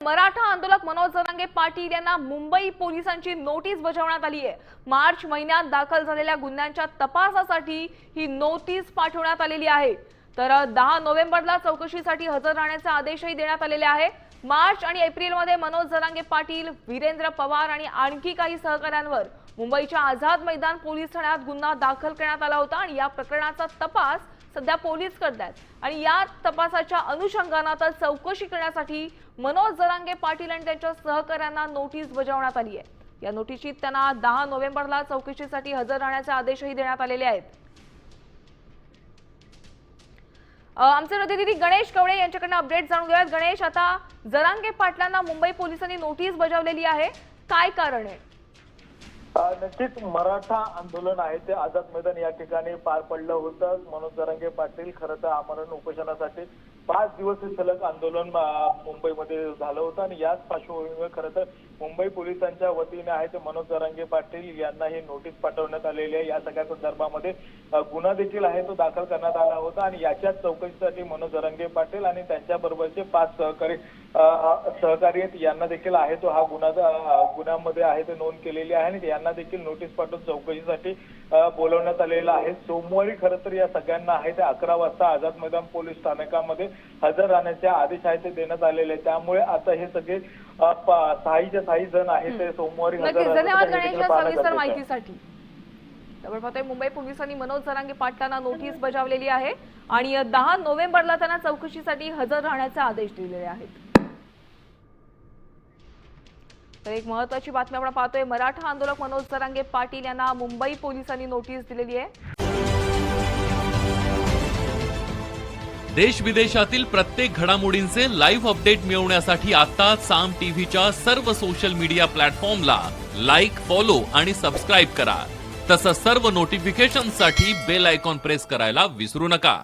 मराठा आंदोलक मनोज जरांगे पाटील यांना मुंबई पोलिसांची नोटीस बजावण्यात आली आहे। मार्च महिन्यात दाखल झालेल्या गुन्ह्यांच्या तपासासाठी ही नोटीस पाठवण्यात आलेली आहे। तर 10 नोव्हेंबरला चौकशीसाठी हजर राहण्याचे आदेशही देण्यात आलेले आहे। मार्च आणि एप्रिलमध्ये मनोज जरांगे पाटील, वीरेंद्र पवार आणि आणखी काही सहकाऱ्यांवर मुंबईच्या आझाद मैदान पोलीस ठाण्यात गुन्हा दाखल करण्यात आला होता आणि या प्रकरणाचा तपास सध्या पोलीस करतात आणि या तपासाच्या अनुषंगाने तर चौकशी करण्यासाठी मनोज जरांगे पाटील आणि त्यांच्या सहकाऱ्यांना नोटीस बजावण्यात आली आहे। या नोटीसीत त्यांना 10 नोव्हेंबरला चौकशीसाठी हजर राहण्याचे आदेशही देण्यात आलेले आहेत। आमचे प्रतिनिधी गणेश कवळे यांच्याकडून अपडेट जाणून घेऊयात। गणेश, आता जरांगे पाटलांना मुंबई पोलिसांनी नोटीस बजावलेली आहे, काय कारण आहे? नक्कीच मराठा आंदोलन आहे ते आझाद मैदान या ठिकाणी पार पडलं होतं। मनोज जरांगे पाटील खरं तर आमरण उपोषणासाठी 5 दिवस सलग आंदोलन मुंबईमध्ये झालं होतं आणि याच पार्श्वभूमीवर खरं तर मुंबई पोलिसांच्या वतीने आहे ते मनोज जरांगे पाटील यांना ही नोटीस पाठवण्यात आलेली आहे। या सगळ्या संदर्भामध्ये गुन्हा देखील आहे तो दाखल करण्यात आला होता आणि याच्याच चौकशीसाठी मनोज जरांगे पाटील आणि त्यांच्याबरोबरचे 5 सहकारी आहेत यांना देखील आहे तो हा गुन्ह्यामध्ये आहे ते नोंद केलेली आहे आणि यांना देखील नोटीस पाठवून चौकशीसाठी बोलवण्यात आलेलं आहे। सोमवारी खरं तर या सगळ्यांना आहे ते 11 वाजता आझाद मैदान पोलीस स्थानकामध्ये हजर राहण्याचे आदेश आहे ते देण्यात आलेले आहे। त्यामुळे आता हे सगळे 6 जण आहेत ते सोमवारी हजर सविस्तर माहितीसाठी पाहतोय मुंबई पोलिसांनी मनोज जरांगे पाटलांना नोटीस बजावलेली आहे आणि 10 नोव्हेंबरला त्यांना चौकशीसाठी हजर राहण्याचे आदेश दिलेले आहेत। तर एक महत्त्वाची बातमी आपण पाहतोय, मराठा आंदोलक मनोज जरांगे पाटील यांना मुंबई पोलिसांनी नोटीस दिलेली आहे। देश विदेशातील प्रत्येक घडामोडींचे लाईव्ह अपडेट मिळवण्यासाठी आता साम टीव्हीच्या सर्व सोशल मीडिया प्लॅटफॉर्मला लाईक, फॉलो आणि सबस्क्राईब करा। तसंच सर्व नोटिफिकेशनसाठी बेल आयकॉन प्रेस करायला विसरू नका।